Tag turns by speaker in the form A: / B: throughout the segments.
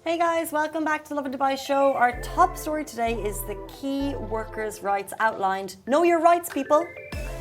A: Hey guys, welcome back to the Lovin Dubai show. Our top story today is the key workers' rights outlined. Know your rights, people.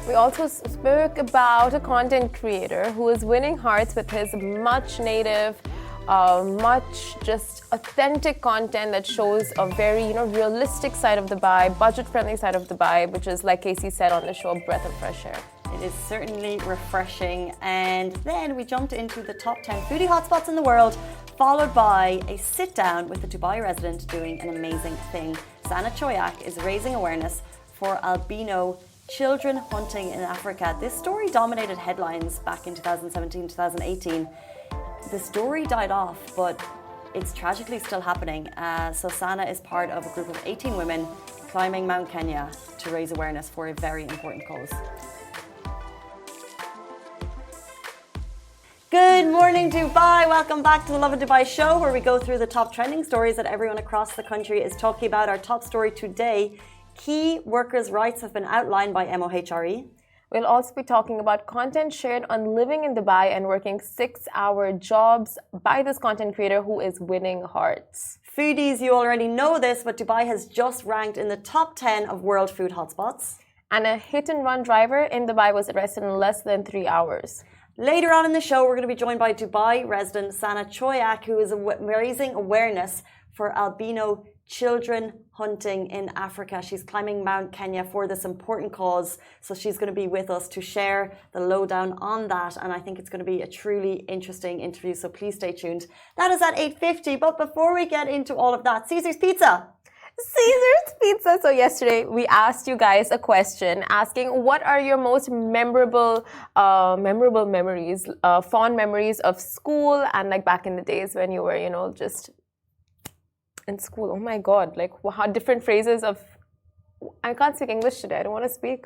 B: We also spoke about a content creator who is winning hearts with his much native, much just authentic content that shows a very, realistic side of Dubai, budget-friendly side of Dubai, which is, like Casey said on the show, a breath of fresh air.
A: It is certainly refreshing. And then we jumped into the top 10 foodie hotspots in the world, followed by a sit-down with a Dubai resident doing an amazing thing. Sana Choyakh is raising awareness for albino children hunting in Africa. This story dominated headlines back in 2017, 2018. The story died off, but it's tragically still happening. So Sana is part of a group of 18 women climbing Mount Kenya to raise awareness for a very important cause. Good morning, Dubai. Welcome back to the Lovin Dubai show, where we go through the top trending stories that everyone across the country is talking about. Our top story today, key workers' rights have been outlined by MOHRE.
B: We'll also be talking about content shared on living in Dubai and working 6-hour jobs by this content creator who is winning hearts.
A: Foodies, you already know this, but Dubai has just ranked in the top 10 of world food hotspots.
B: And a hit-and-run driver in Dubai was arrested in less than 3 hours.
A: Later on in the show, we're going to be joined by Dubai resident Sana Choyakh, who is raising awareness for albino children hunting in Africa. She's climbing Mount Kenya for this important cause. So she's going to be with us to share the lowdown on that. And I think it's going to be a truly interesting interview. So please stay tuned. That is at 8:50. But before we get into all of that, Caesar's Pizza.
B: Caesar's Pizza. So yesterday we asked you guys a question asking what are your most memorable memories, fond memories of school and like back in the days when you were, just in school. Oh my God, like how different phrases of, I can't speak English today. I don't want to speak.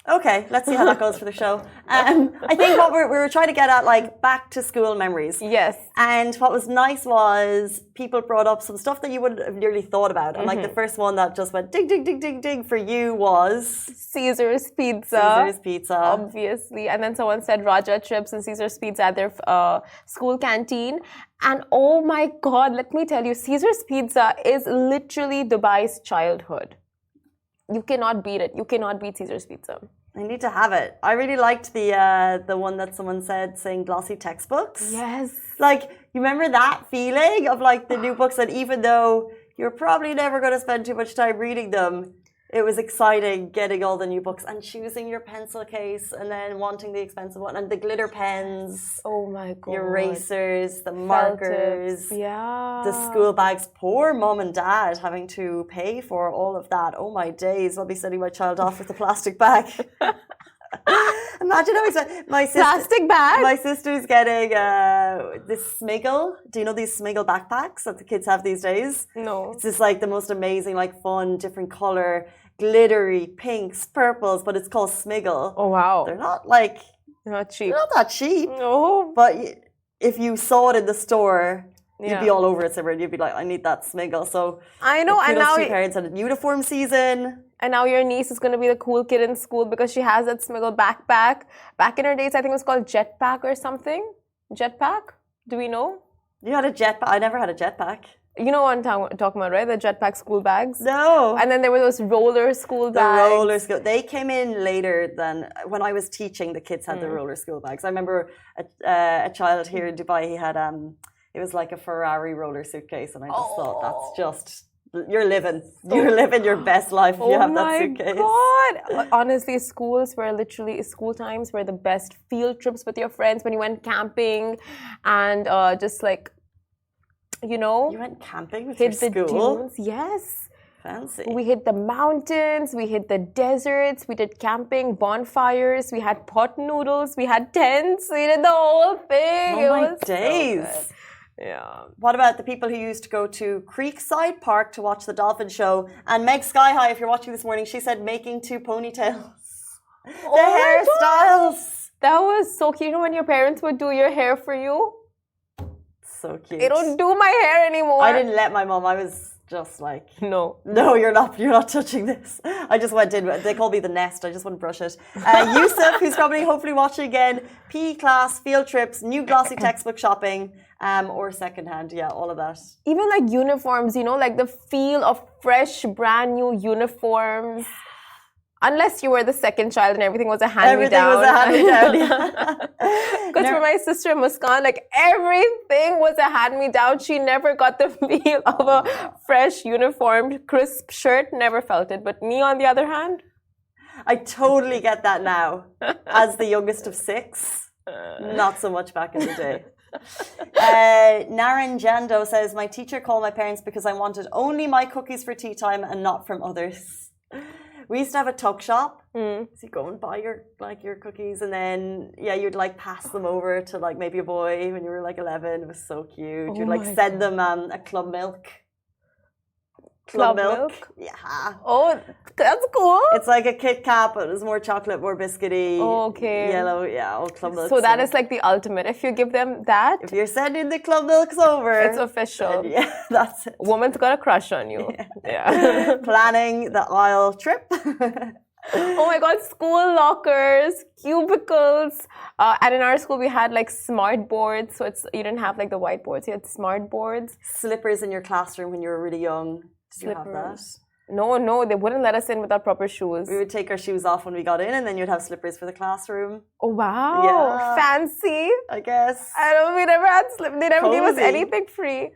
A: Okay, let's see how that goes for the show. I think what we were trying to get at, like, back to school memories.
B: Yes.
A: And what was nice was people brought up some stuff that you wouldn't have nearly thought about. And like the first one that just went ding, ding, ding, ding, ding for you was
B: Caesar's Pizza.
A: Caesar's Pizza.
B: Obviously. And then someone said Raja chips and Caesar's Pizza at their school canteen. And oh my God, let me tell you, Caesar's Pizza is literally Dubai's childhood. You cannot beat it. You cannot beat Caesar's Pizza.
A: I need to have it. I really liked the one that someone said saying glossy textbooks.
B: Yes.
A: Like, you remember that feeling of like the new books that even though you're probably never going to spend too much time reading them, it was exciting getting all the new books and choosing your pencil case and then wanting the expensive one and the glitter pens.
B: Oh my God.
A: Your erasers, the markers,
B: yeah,
A: the school bags. Poor mom and dad having to pay for all of that. Oh my days, I'll be sending my child off with a plastic bag. Imagine how excited.
B: Plastic bag?
A: My sister's getting this Smiggle. Do you know these Smiggle backpacks that the kids have these days?
B: No.
A: It's just like the most amazing, like fun, different color, glittery, pinks, purples, but it's called Smiggle.
B: Oh wow.
A: They're not cheap. They're not that cheap.
B: No.
A: But if you saw it in the store, you'd be all over it, Simran. You'd be like, I need that Smiggle. So
B: I know, and now
A: parents had a uniform season.
B: And now your niece is going to be the cool kid in school because she has that Smiggle backpack. Back in her days, I think it was called Jetpack or something. Jetpack? Do we know?
A: You had a jetpack? I never had a jetpack.
B: You know what I'm talking about, right? The Jetpack school bags?
A: No.
B: And then there were those roller school bags.
A: The roller school. They came in later than when I was teaching. The kids had the roller school bags. I remember a child here in Dubai. He had it was like a Ferrari roller suitcase, and I just thought that's just. You're living your best life if you have that suitcase.
B: Oh my God! Honestly, school times were the best. Field trips with your friends when you went camping, and just like,
A: You went camping with your school?
B: Hit the dunes, yes.
A: Fancy.
B: We hit the mountains, we hit the deserts, we did camping, bonfires, we had pot noodles, we had tents, we did the whole thing.
A: Oh my days.
B: So yeah.
A: What about the people who used to go to Creekside Park to watch the dolphin show? And Meg Sky High, if you're watching this morning, she said making 2 ponytails. The hairstyles.
B: That was so cute. You know when your parents would do your hair for you?
A: So cute.
B: They don't do my hair anymore.
A: I didn't let my mom. I was just like
B: No.
A: no, you're not touching this. I just went in. They call me the nest. I just wouldn't brush it. Yusuf, who's probably hopefully watching again. PE class, field trips, new glossy textbook shopping, or secondhand. Yeah, all of that.
B: Even like uniforms, like the feel of fresh, brand new uniforms. Unless you were the second child and everything was a hand-me-down.
A: Everything was a hand-me-down, yeah.
B: Because for my sister Muskan, like everything was a hand-me-down. She never got the feel of a fresh, uniformed, crisp shirt. Never felt it. But me, on the other hand,
A: I totally get that now. As the youngest of 6, not so much back in the day. Naranjando says, my teacher called my parents because I wanted only my cookies for tea time and not from others. We used to have a tuck shop. So you go and buy your cookies, and then you'd like pass them over to like maybe a boy when you were like 11. It was so cute. You'd like send them a club milk.
B: Club milk?
A: Yeah.
B: Oh, that's cool.
A: It's like a Kit Kat, but it's more chocolate, more biscuity.
B: Okay.
A: Yellow, all club milk.
B: So that is like the ultimate. If you give them that,
A: if you're sending the club milks over,
B: it's official.
A: Yeah, that's it.
B: Woman's got a crush on you.
A: Yeah. Planning the aisle trip.
B: Oh my God, school lockers, cubicles. And in our school, we had like smart boards. So you didn't have like the whiteboards, you had smart boards.
A: Slippers in your classroom when you were really young. Did you have that?
B: No, they wouldn't let us in without proper shoes.
A: We would take our shoes off when we got in, and then you'd have slippers for the classroom.
B: Oh wow!
A: Yeah.
B: Fancy.
A: I guess.
B: We never had slippers. They never gave us anything free.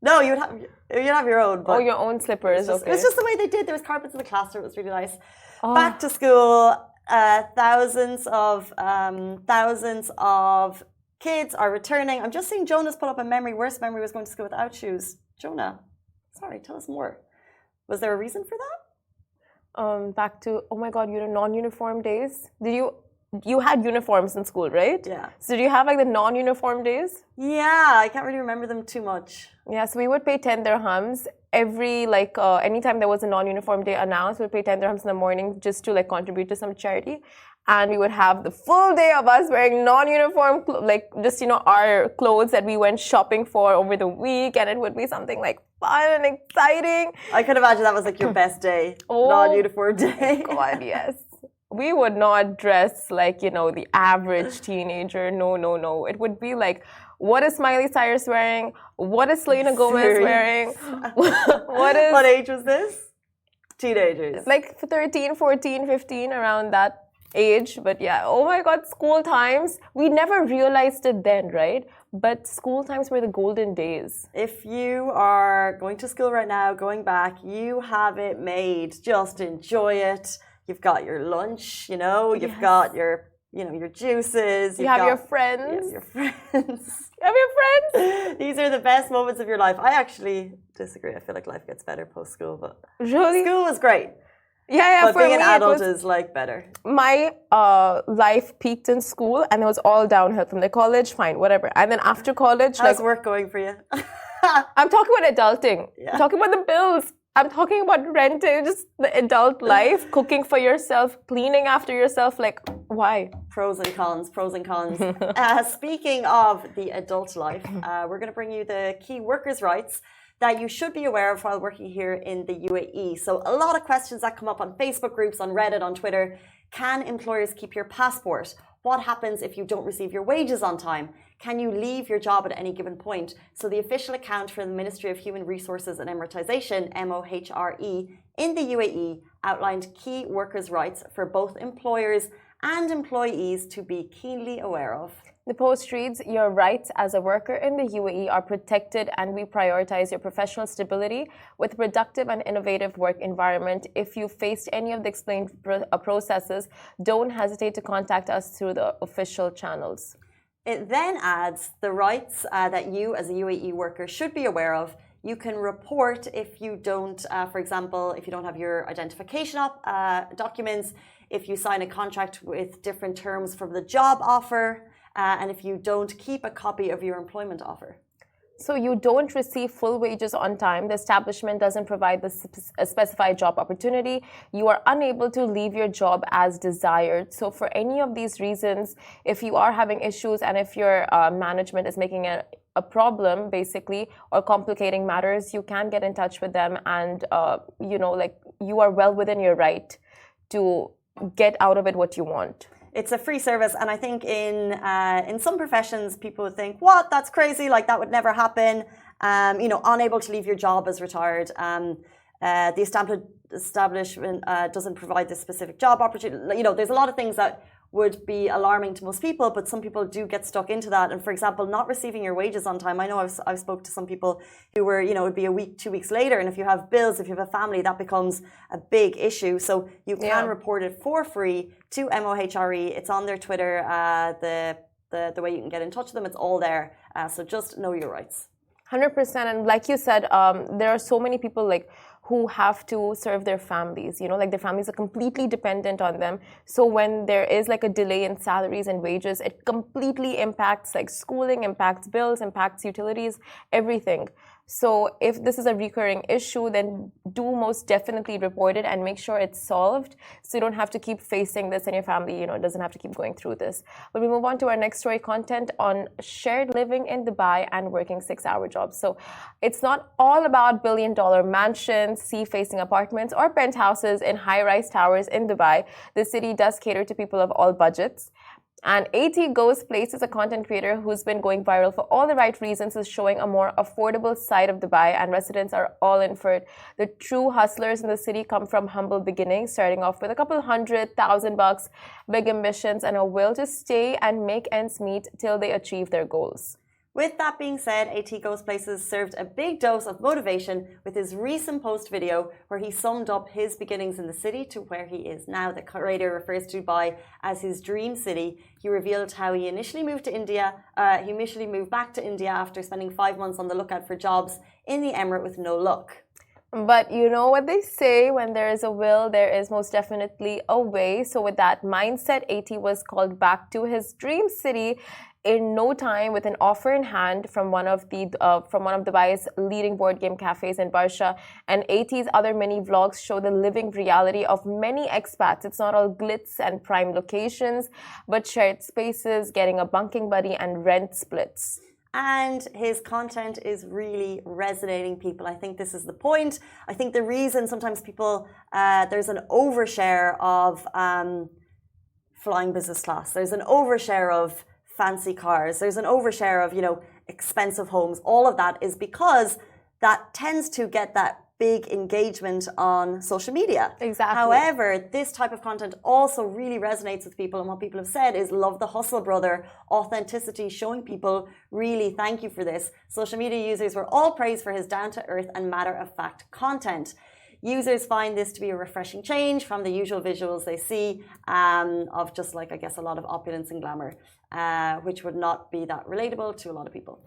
A: No, you'd have your own. But
B: your own slippers.
A: It was just the way they did. There was carpets in the classroom. It was really nice.
B: Oh.
A: Back to school. Thousands of kids are returning. I'm just seeing Jonah's put up a memory. Worst memory was going to school without shoes. Jonah, sorry, tell us more. Was there a reason for that?
B: Back to, oh my God, non-uniform days. You had uniforms in school, right?
A: Yeah.
B: So did you have like the non-uniform days?
A: Yeah, I can't really remember them too much.
B: Yeah, so we would pay 10 dirhams every anytime there was a non-uniform day announced, we'd pay 10 dirhams in the morning just to like contribute to some charity. And we would have the full day of us wearing non-uniform, our clothes that we went shopping for over the week. And it would be something like fun and exciting.
A: I could imagine that was like your best day, non-uniform day.
B: God, yes. We would not dress like, the average teenager. No. It would be like, what is Miley Cyrus wearing? What is Selena Gomez wearing? What
A: age was this? Teenagers.
B: Like 13, 14, 15, around that age. But yeah, oh my God, school times. We never realized it then, right? But school times were the golden days.
A: If you are going to school right now, going back, you have it made. Just enjoy it. You've got your lunch, you've got your juices.
B: You have your friends.
A: You have your friends.
B: You have your friends.
A: These are the best moments of your life. I actually disagree. I feel like life gets better post-school, but
B: really?
A: School was great.
B: Yeah,
A: but being an adult is like better.
B: My life peaked in school and it was all downhill from the college, fine, whatever. And then after college,
A: how's work going for you?
B: I'm talking about adulting.
A: Yeah.
B: I'm talking about the bills. I'm talking about renting, just the adult life, cooking for yourself, cleaning after yourself. Like, why?
A: Pros and cons. Speaking of the adult life, we're going to bring you the key workers' rights that you should be aware of while working here in the UAE. So a lot of questions that come up on Facebook groups, on Reddit, on Twitter. Can employers keep your passport? What happens if you don't receive your wages on time? Can you leave your job at any given point? So the official account for the Ministry of Human Resources and Emiratization, MOHRE, in the UAE outlined key workers' rights for both employers and employees to be keenly aware of.
B: The post reads, your rights as a worker in the UAE are protected and we prioritize your professional stability with productive and innovative work environment. If you faced any of the explained processes, don't hesitate to contact us through the official channels.
A: It then adds the rights that you as a UAE worker should be aware of. You can report if you don't, for example, if you don't have your identification documents, if you sign a contract with different terms from the job offer, and if you don't keep a copy of your employment offer.
B: So you don't receive full wages on time. The establishment doesn't provide the specified job opportunity. You are unable to leave your job as desired. So for any of these reasons, if you are having issues and if your management is making a problem basically or complicating matters, you can get in touch with them, and you are well within your right to get out of it what you want.
A: It's a free service, and I think in some professions people would think, what, that's crazy, like that would never happen. Unable to leave your job as retired. The establishment doesn't provide this specific job opportunity. There's a lot of things that would be alarming to most people, but some people do get stuck into that. And for example, not receiving your wages on time. I know I've spoke to some people who were, it'd be a week, 2 weeks later. And if you have bills, if you have a family, that becomes a big issue. So you can report it for free to MOHRE. It's on their Twitter, the way you can get in touch with them. It's all there. So just know your rights.
B: 100%. And like you said, there are so many people who have to serve their families, their families are completely dependent on them. So when there is a delay in salaries and wages, it completely impacts schooling, impacts bills, impacts utilities, everything. So if this is a recurring issue, then do most definitely report it and make sure it's solved, so you don't have to keep facing this and your family, doesn't have to keep going through this. But we move on to our next story, content on shared living in Dubai and working 6-hour jobs. So it's not all about billion-dollar mansions, sea-facing apartments, or penthouses in high-rise towers in Dubai. The city does cater to people of all budgets. And AT Goes Places, a content creator who's been going viral for all the right reasons, is showing a more affordable side of Dubai, and residents are all in for it. The true hustlers in the city come from humble beginnings, starting off with a couple $100,000, big ambitions, and a will to stay and make ends meet till they achieve their goals.
A: With that being said, AT Goes Places served a big dose of motivation with his recent post video where he summed up his beginnings in the city to where he is now. The creator refers to Dubai as his dream city. He revealed how he initially moved back to India after spending 5 months on the lookout for jobs in the emirate with no luck.
B: But you know what they say, when there is a will, there is most definitely a way. So with that mindset, AT was called back to his dream city in no time, with an offer in hand from one of Dubai's leading board game cafes in Barsha. And AT's other mini vlogs show the living reality of many expats. It's not all glitz and prime locations, but shared spaces, getting a bunking buddy, and rent splits.
A: And his content is really resonating people. I think this is the point. I think the reason sometimes people, there's an overshare of flying business class. There's an overshare of fancy cars. There's an overshare of, expensive homes. All of that is because that tends to get that big engagement on social media.
B: Exactly.
A: However, this type of content also really resonates with people, and what people have said is love the hustle, brother, authenticity, showing people really thank you for this. Social media users were all praised for his down-to-earth and matter-of-fact content. Users find this to be a refreshing change from the usual visuals they see of just a lot of opulence and glamour, which would not be that relatable to a lot of people.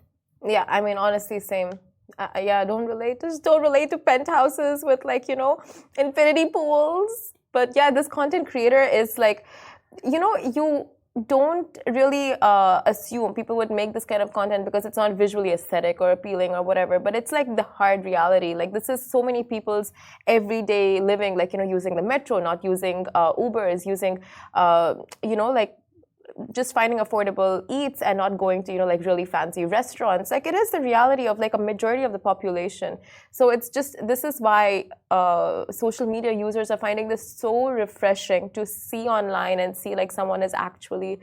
B: Yeah, I mean, honestly, same. Just don't relate to penthouses with infinity pools. But yeah, this content creator is you don't really assume people would make this kind of content because it's not visually aesthetic or appealing or whatever, but it's the hard reality. This is so many people's everyday living, using the metro, not using Ubers, using just finding affordable eats and not going to really fancy restaurants. It is the reality of a majority of the population. So this is why social media users are finding this so refreshing to see online and see someone is actually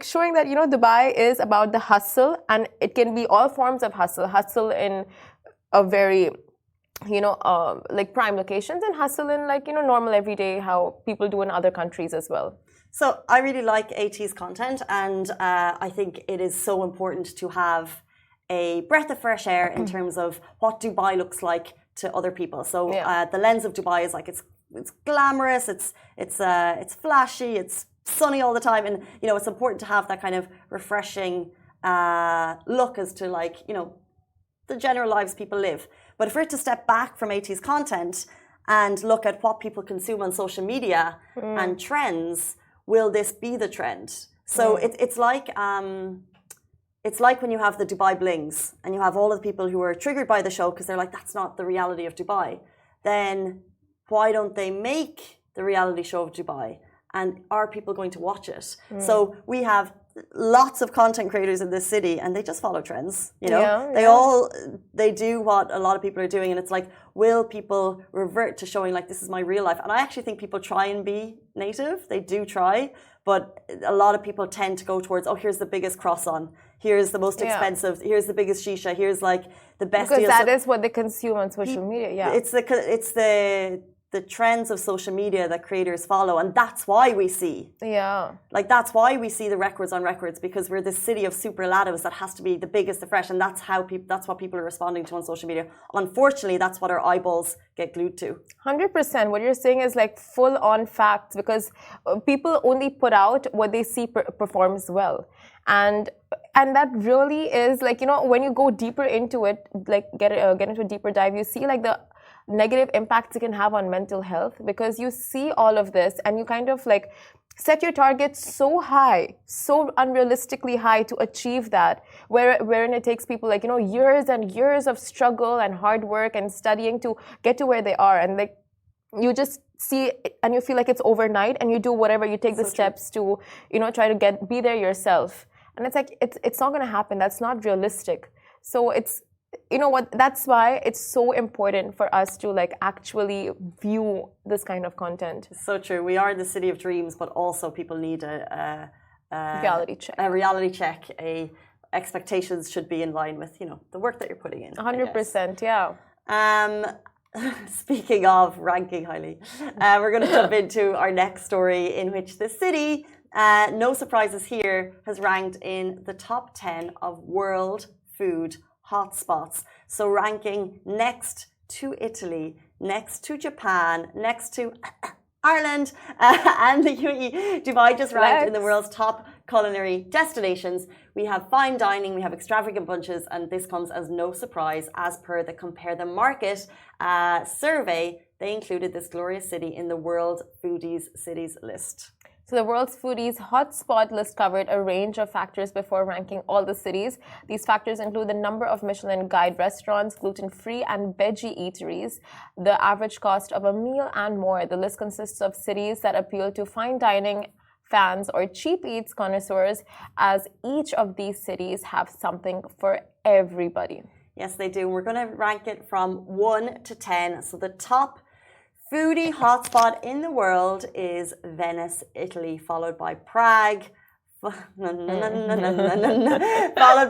B: showing that Dubai is about the hustle, and it can be all forms of hustle in a very prime locations, and hustle in normal everyday how people do in other countries as well.
A: So I really like AT's content, and I think it is so important to have a breath of fresh air in terms of what Dubai looks like to other people. So the lens of Dubai is it's glamorous, it's flashy, it's sunny all the time, and it's important to have that kind of refreshing look as to the general lives people live. But if we're to step back from AT's content and look at what people consume on social media and trends, will this be the trend? So it's like it's like when you have the Dubai blings and you have all of the people who are triggered by the show because they're like, that's not the reality of Dubai. Then why don't they make the reality show of Dubai? And are people going to watch it? So we have lots of content creators in this city and they just follow trends, you know? They do what a lot of people are doing, and it's like, will people revert to showing like, this is my real life? And I actually think people try and be native. They do try, but a lot of people tend to go towards, oh, here's the biggest croissant, here's the most expensive, here's the biggest shisha, here's like the best
B: because
A: deal.
B: That is what they consume on social media.
A: It's the trends of social media that creators follow, and that's why we see that's why we see the records on records, because we're this city of superlatives that has to be the biggest, the fresh, and that's what people are responding to on social media. Unfortunately, that's what our eyeballs get glued to.
B: 100%. What you're saying is like full on facts, because people only put out what they see performs well, and that really is like, you know, when you go deeper into it, like get into a deeper dive, you see like the negative impacts it can have on mental health, because you see all of this and you kind of like set your targets so high, so unrealistically high to achieve that, wherein it takes people like, you know, years and years of struggle and hard work and studying to get to where they are, and like you just see and you feel like it's overnight, and you do whatever, you take the steps to, you know, try to be there yourself, and it's like it's not going to happen. That's not realistic. So it's, you know what, that's why it's so important for us to like actually view this kind of content.
A: So true. We are the city of dreams, but also people need a
B: reality check.
A: A reality check. Expectations should be in line with, you know, the work that you're putting in.
B: 100%, yeah.
A: Speaking of ranking highly, we're going to jump into our next story, in which the city, no surprises here, has ranked in the top 10 of world food hotspots. So ranking next to Italy, next to Japan, next to Ireland, and the UAE. Dubai just ranked in the world's top culinary destinations. We have fine dining, we have extravagant bunches, and this comes as no surprise. As per the Compare the Market survey, they included this glorious city in the World Foodies Cities list.
B: So the World's Foodies Hotspot list covered a range of factors before ranking all the cities. These factors include the number of Michelin Guide restaurants, gluten-free and veggie eateries, the average cost of a meal, and more. The list consists of cities that appeal to fine dining fans or cheap eats connoisseurs, as each of these cities have something for everybody.
A: Yes, they do. We're going to rank it from 1 to 10. So the top foodie hotspot in the world is Venice, Italy, followed by Prague, followed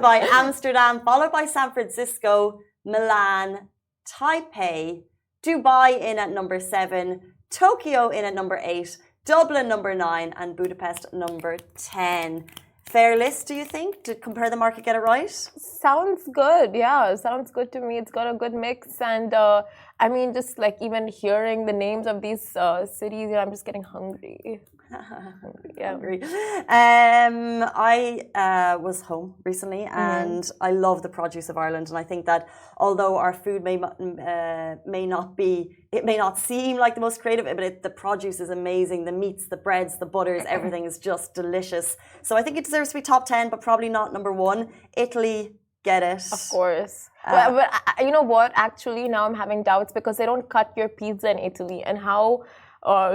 A: by Amsterdam, followed by San Francisco, Milan, Taipei, Dubai in at number 7, Tokyo in at number 8, Dublin number 9, and Budapest number 10. Fair list, do you think? Did Compare the Market get it right?
B: Sounds good, yeah. Sounds good to me. It's got a good mix, and I mean, just like even hearing the names of these cities, you know, I'm just getting hungry.
A: Hungry. I was home recently, and I love the produce of Ireland, and I think that although our food may not seem like the most creative, but the produce is amazing. The meats, the breads, the butters, everything is just delicious. So I think it deserves to be top 10, but probably not number 1. Italy, get it.
B: Of course. But you know what? Actually, now I'm having doubts because they don't cut your pizza in Italy, and how,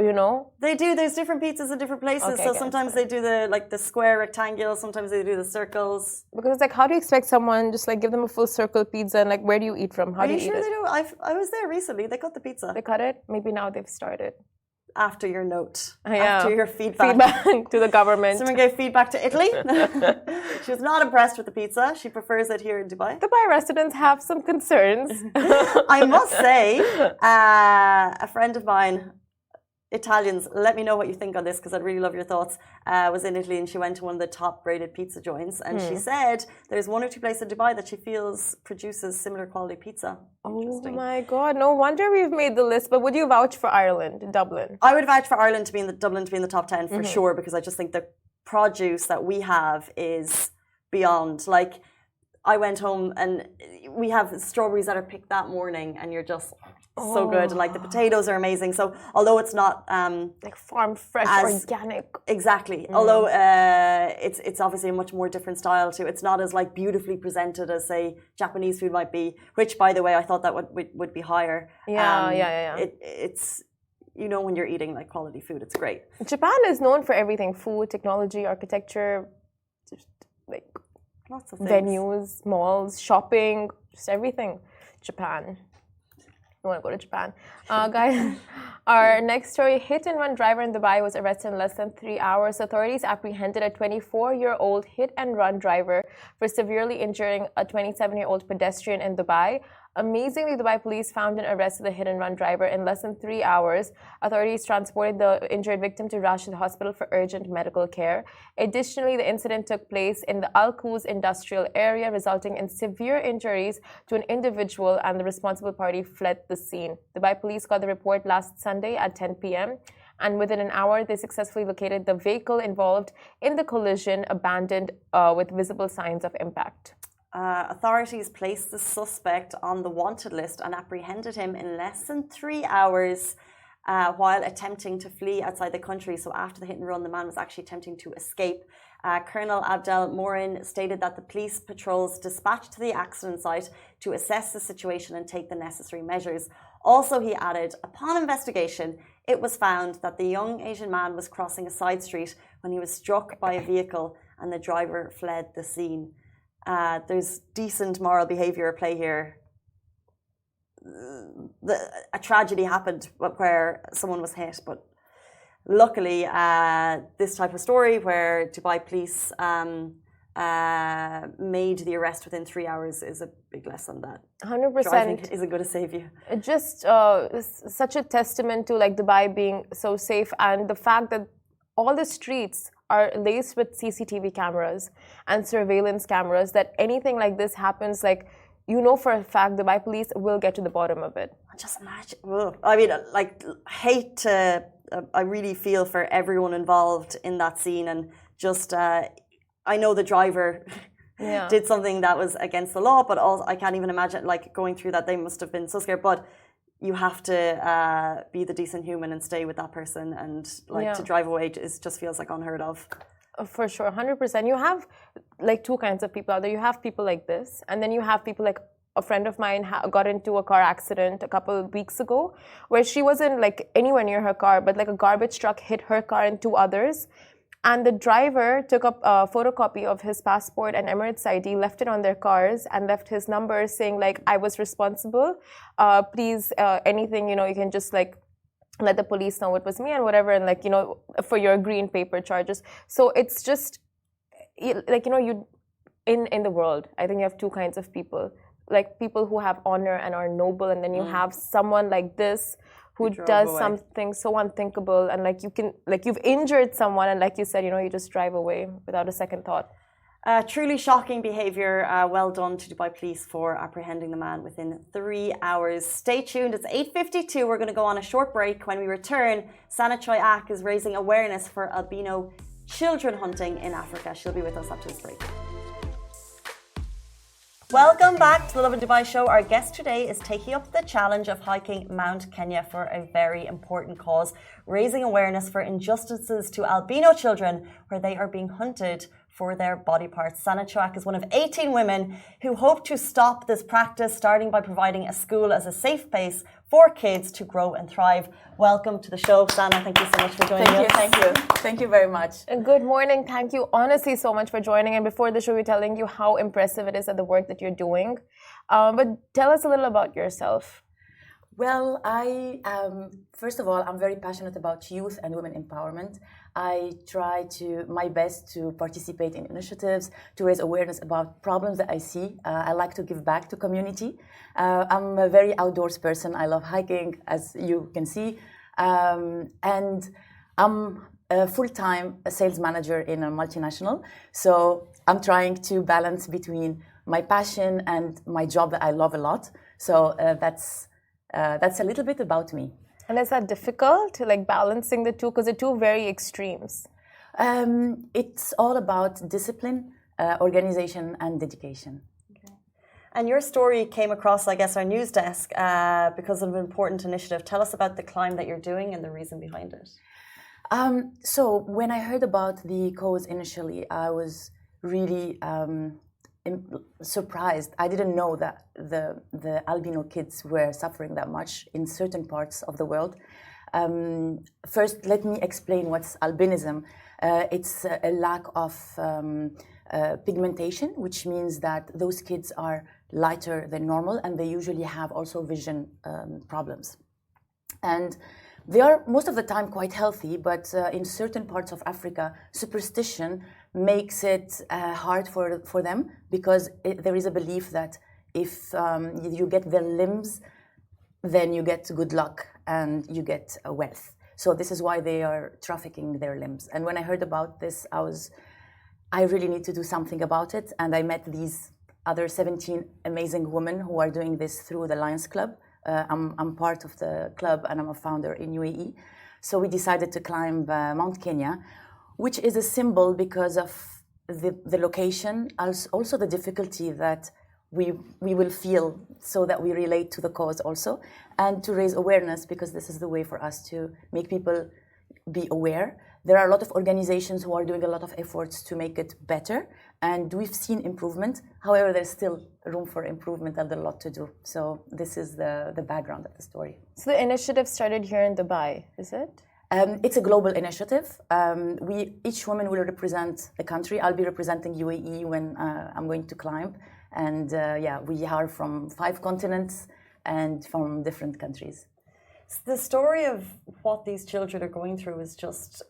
B: you know?
A: They do. There's different pizzas in different places. Okay, so sometimes they do the square rectangle. Sometimes they do the circles.
B: Because it's like, how do you expect someone just like give them a full circle pizza, and like where do you eat from? How do you eat
A: sure
B: it?
A: They do? I was there recently. They cut the pizza.
B: They cut it? Maybe now they've started.
A: After your note. After your feedback.
B: Feedback to the government.
A: Someone gave feedback to Italy. She was not impressed with the pizza. She prefers it here in Dubai.
B: Dubai residents have some concerns.
A: I must say, a friend of mine, Italians, let me know what you think on this, because I'd really love your thoughts, was in Italy, and she went to one of the top rated pizza joints, and she said there's 1 or 2 places in Dubai that she feels produces similar quality pizza.
B: Oh my God, no wonder we've made the list. But would you vouch for Ireland, Dublin?
A: I would vouch for Ireland to be in Dublin to be in the top 10 for sure, because I just think the produce that we have is beyond. Like, I went home and we have strawberries that are picked that morning, and you're just so good. And like the potatoes are amazing. So although it's not
B: like farm fresh, organic.
A: Exactly. Although it's obviously a much more different style too. It's not as like beautifully presented as say Japanese food might be. Which, by the way, I thought that would be higher.
B: Yeah.
A: It's when you're eating like quality food, it's great.
B: Japan is known for everything: food, technology, architecture, just like
A: lots of things.
B: Venues, malls, shopping, just everything. Japan. You want to go to Japan. Guys, our next story, hit-and-run driver in Dubai was arrested in less than 3 hours. Authorities apprehended a 24-year-old hit-and-run driver for severely injuring a 27-year-old pedestrian in Dubai. Amazingly, Dubai police found and arrested the hit-and-run driver in less than 3 hours. Authorities transported the injured victim to Rashid Hospital for urgent medical care. Additionally, the incident took place in the Al Quoz industrial area, resulting in severe injuries to an individual, and the responsible party fled the scene. Dubai police got the report last Sunday at 10 p.m. and within an hour, they successfully located the vehicle involved in the collision, abandoned with visible signs of impact.
A: Authorities placed the suspect on the wanted list and apprehended him in less than 3 hours while attempting to flee outside the country. So after the hit and run, the man was actually attempting to escape. Colonel Abdel Morin stated that the police patrols dispatched to the accident site to assess the situation and take the necessary measures. Also, he added, upon investigation, it was found that the young Asian man was crossing a side street when he was struck by a vehicle and the driver fled the scene. There's decent moral behaviour at play here. A tragedy happened where someone was hit, but luckily this type of story where Dubai police made the arrest within 3 hours is a big lesson that
B: 100%
A: driving isn't going to save you.
B: Just such a testament to like Dubai being so safe, and the fact that all the streets are laced with CCTV cameras and surveillance cameras, that anything like this happens, like, for a fact Dubai police will get to the bottom of it.
A: Just imagine. I mean, like, I really feel for everyone involved in that scene, and just, I know the driver did something that was against the law, but also I can't even imagine, like, going through that. They must have been so scared, but you have to be the decent human and stay with that person, and to drive away just feels like unheard of.
B: For sure, 100%. You have like two kinds of people out there. You have people like this, and then you have people like a friend of mine got into a car accident a couple of weeks ago, where she wasn't like anywhere near her car, but like a garbage truck hit her car and two others. And the driver took up a photocopy of his passport and Emirates ID, left it on their cars, and left his number saying, like, I was responsible. Please, anything, you can just, like, let the police know it was me and whatever, and, like, for your green paper charges. So it's just, like, you in the world, I think you have two kinds of people. Like, people who have honor and are noble, and then you have someone like this who does something so unthinkable, and like you've injured someone, and like you said, you just drive away without a second thought.
A: Truly shocking behaviour. Well done to Dubai police for apprehending the man within 3 hours. Stay tuned. It's 8:52. We're going to go on a short break. When we return, Sana Choyakh is raising awareness for albino children hunting in Africa. She'll be with us after this break. Welcome back to the Lovin Dubai show. Our guest today is taking up the challenge of hiking Mount Kenya for a very important cause, raising awareness for injustices to albino children where they are being hunted for their body parts. Sana Choyakh is one of 18 women who hope to stop this practice, starting by providing a school as a safe place for kids to grow and thrive. Welcome to the show, Sana. Thank you so much for joining us.
C: Thank you very much.
B: Good morning. Thank you honestly so much for joining. And before the show, we're telling you how impressive it is at the work that you're doing. But tell us a little about yourself.
C: Well, first of all, I'm very passionate about youth and women empowerment. I try my best to participate in initiatives, to raise awareness about problems that I see. I like to give back to community. I'm a very outdoors person. I love hiking, as you can see. And I'm a full-time sales manager in a multinational. So I'm trying to balance between my passion and my job that I love a lot. So that's a little bit about me.
B: And is that difficult, like balancing the two? Because they're two very extremes.
C: It's all about discipline, organization, and dedication.
A: And your story came across, I guess, our news desk because of an important initiative. Tell us about the climb that you're doing and the reason behind it.
C: So when I heard about the cause initially, I was really surprised. I didn't know that the albino kids were suffering that much in certain parts of the world. First, let me explain what's albinism. It's a lack of pigmentation, which means that those kids are lighter than normal, and they usually have also vision problems. And they are most of the time quite healthy, but in certain parts of Africa, superstition makes it hard for them because there is a belief that if you get their limbs, then you get good luck and you get wealth. So this is why they are trafficking their limbs. And when I heard about this, I really need to do something about it. And I met these other 17 amazing women who are doing this through the Lions Club. I'm part of the club and I'm a founder in UAE. So we decided to climb Mount Kenya, which is a symbol because of the location, also the difficulty that we will feel so that we relate to the cause also, and to raise awareness because this is the way for us to make people be aware. There are a lot of organizations who are doing a lot of efforts to make it better, and we've seen improvement. However, there's still room for improvement and a lot to do. So this is the background of the story.
B: So the initiative started here in Dubai, is it?
C: It's a global initiative. Each woman will represent the country. I'll be representing UAE when I'm going to climb. And we are from 5 continents and from different countries.
A: The story of what these children are going through is just,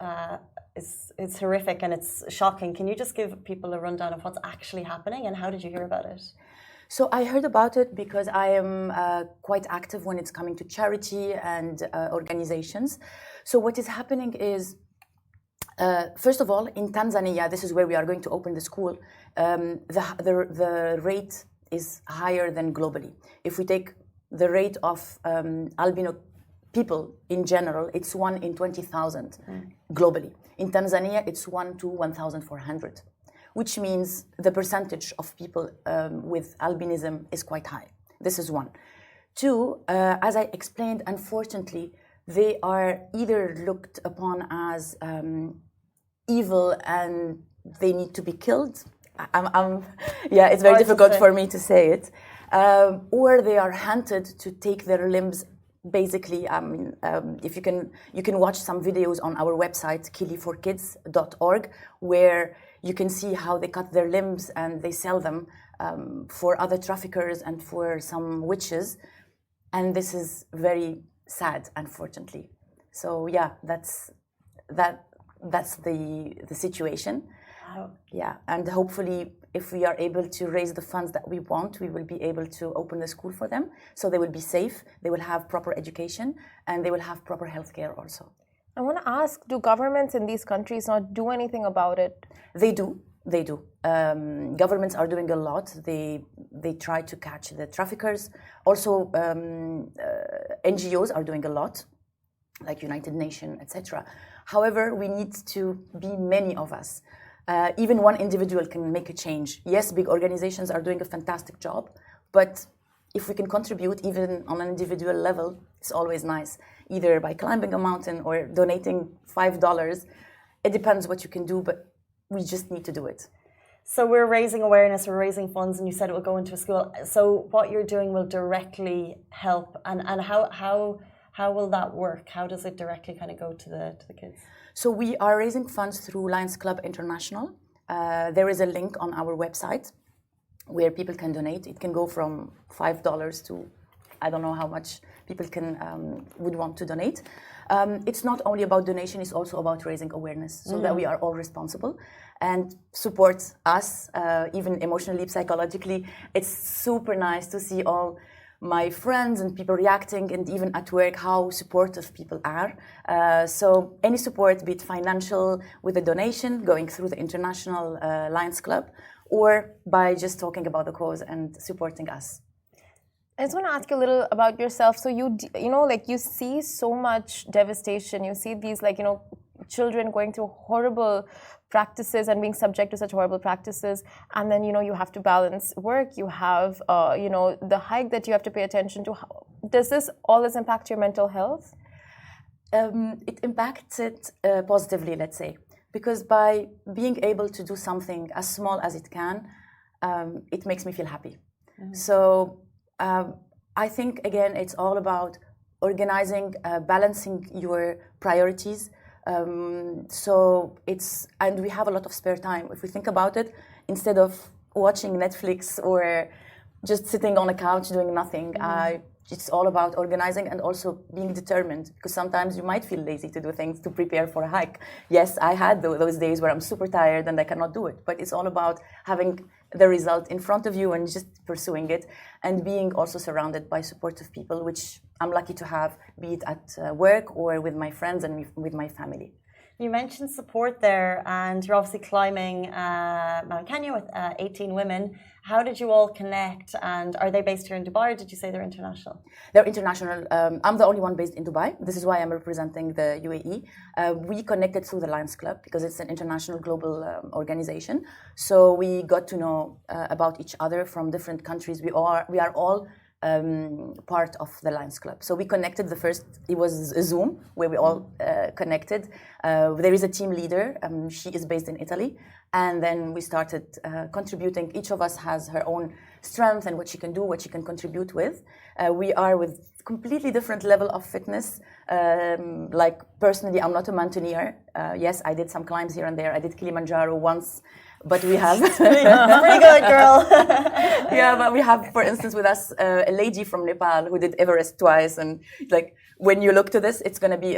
A: it's horrific and it's shocking. Can you just give people a rundown of what's actually happening and how did you hear about it?
C: So I heard about it because I am quite active when it's coming to charity and organizations. So what is happening is, first of all, in Tanzania, this is where we are going to open the school, the rate is higher than globally. If we take the rate of albino people in general, it's 1 in 20,000 globally. In Tanzania, it's 1 to 1,400. Which means the percentage of people with albinism is quite high. This is 1. 2, as I explained, unfortunately, they are either looked upon as evil and they need to be killed. It's very difficult for me to say it. Or they are hunted to take their limbs. Basically, if you can watch some videos on our website, kiliforkids.org, where you can see how they cut their limbs and they sell them for other traffickers and for some witches. And this is very sad, unfortunately. So that's the situation.
A: Wow.
C: Yeah, and hopefully if we are able to raise the funds that we want, we will be able to open the school for them. So they will be safe, they will have proper education, and they will have proper healthcare also.
B: I want to ask, do governments in these countries not do anything about it?
C: They do. Governments are doing a lot. They try to catch the traffickers. Also, NGOs are doing a lot, like United Nations, etc. However, we need to be many of us. Even one individual can make a change. Yes, big organizations are doing a fantastic job, but if we can contribute even on an individual level, it's always nice, either by climbing a mountain or donating $5. It depends what you can do, but we just need to do it.
A: So we're raising awareness, we're raising funds, and you said it will go into a school. So what you're doing will directly help, and how will that work? How does it directly kind of go to the kids?
C: So we are raising funds through Lions Club International. There is a link on our website where people can donate. It can go from $5 to I don't know how much people would want to donate. It's not only about donation, it's also about raising awareness so that we are all responsible and support us, even emotionally, psychologically. It's super nice to see all my friends and people reacting, and even at work, how supportive people are. So any support, be it financial with a donation going through the International Lions Club, or by just talking about the cause and supporting us.
B: I just want to ask you a little about yourself. So you know, like you see so much devastation. You see these, like, you know, children going through horrible practices and being subject to such horrible practices, and then you have to balance work, you have the hike that you have to pay attention to. Does this always impact your mental health?
C: It impacts it positively, let's say, because by being able to do something as small as it can, it makes me feel happy. So I think, again, it's all about organizing, balancing your priorities. And we have a lot of spare time. If we think about it, instead of watching Netflix or just sitting on a couch doing nothing, it's all about organizing and also being determined, because sometimes you might feel lazy to do things to prepare for a hike. Yes, I had those days where I'm super tired and I cannot do it, but it's all about having the result in front of you and just pursuing it, and being also surrounded by supportive people, which I'm lucky to have, be it at work or with my friends and with my family.
A: You mentioned support there, and you're obviously climbing Mount Kenya with 18 women. How did you all connect, and are they based here in Dubai, or did you say they're international?
C: They're international. I'm the only one based in Dubai. This is why I'm representing the UAE. We connected through the Lions Club because it's an international global organization. So we got to know about each other from different countries. We are all part of the Lions Club. So we connected it was a Zoom where we all connected. There is a team leader. She is based in Italy. And then we started contributing. Each of us has her own strength and what she can do, what she can contribute with. We are with completely different level of fitness. Like personally, I'm not a mountaineer. Yes, I did some climbs here and there. I did Kilimanjaro once. But we have
A: pretty good, girl.
C: Yeah, but we have, for instance, with us a lady from Nepal who did Everest twice, and like when you look to this, it's going to be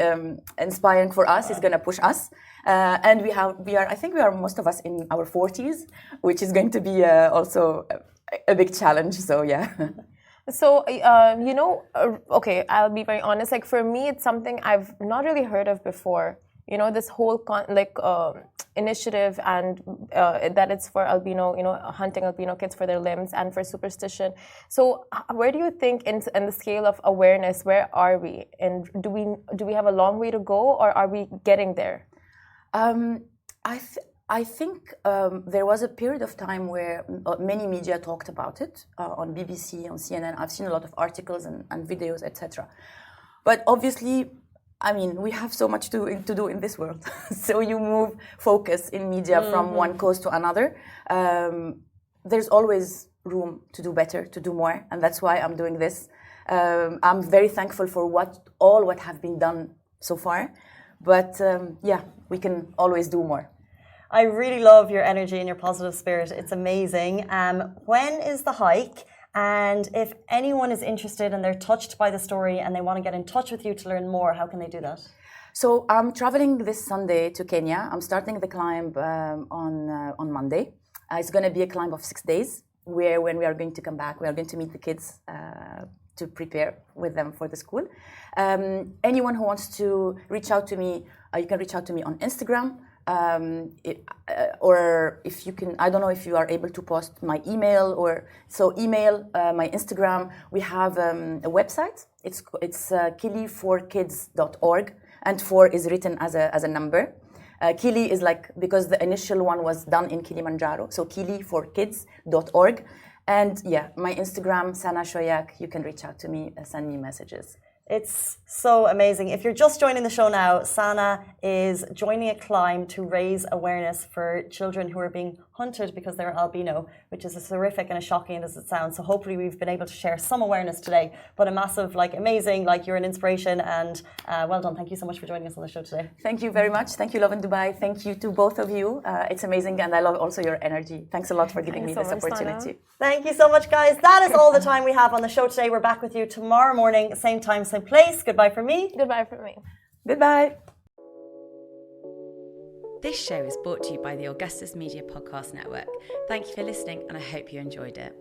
C: inspiring for us. It's going to push us, and I think we are most of us in our 40s, which is going to be also a big challenge. So yeah.
B: So, okay, I'll be very honest. Like for me, it's something I've not really heard of before. This whole initiative, and that it's for albino, hunting albino kids for their limbs and for superstition. So where do you think in the scale of awareness, where are we? And do we have a long way to go, or are we getting there?
C: I think there was a period of time where many media talked about it on BBC, on CNN. I've seen a lot of articles and videos, etc. But obviously, I mean, we have so much to do in this world. So you move focus in media from one coast to another. There's always room to do better, to do more. And that's why I'm doing this. I'm very thankful for what have been done so far. But yeah, we can always do more.
A: I really love your energy and your positive spirit. It's amazing. When is the hike? And if anyone is interested and they're touched by the story and they want to get in touch with you to learn more, how can they do that?
C: So I'm traveling this Sunday to Kenya. I'm starting the climb on Monday. It's going to be a climb of 6 days, where when we are going to come back, we are going to meet the kids to prepare with them for the school. Anyone who wants to reach out to me, you can reach out to me on Instagram. Or if you can, I don't know if you are able to post my email, so email, my Instagram. We have a website. It's kili4kids.org, and 4 is written as a number. Kili is because the initial one was done in Kilimanjaro, so kili4kids.org. And yeah, my Instagram, Sana Choyakh. You can reach out to me, send me messages.
A: It's so amazing. If you're just joining the show now, Sana is joining a climb to raise awareness for children who are being hunted because they're albino, which is as horrific and as shocking as it sounds. So hopefully we've been able to share some awareness today, but a massive, amazing, you're an inspiration, and well done. Thank you so much for joining us on the show today.
C: Thank you very much. Thank you, Lovin Dubai. Thank you to both of you. It's amazing, and I love also your energy. Thanks a lot for giving me this opportunity.
A: Thank you so much, guys. That is all the time we have on the show today. We're back with you tomorrow morning, same time, same place. Goodbye from me.
B: Goodbye from me.
C: Goodbye.
D: This show is brought to you by the Augustus Media Podcast Network. Thank you for listening, and I hope you enjoyed it.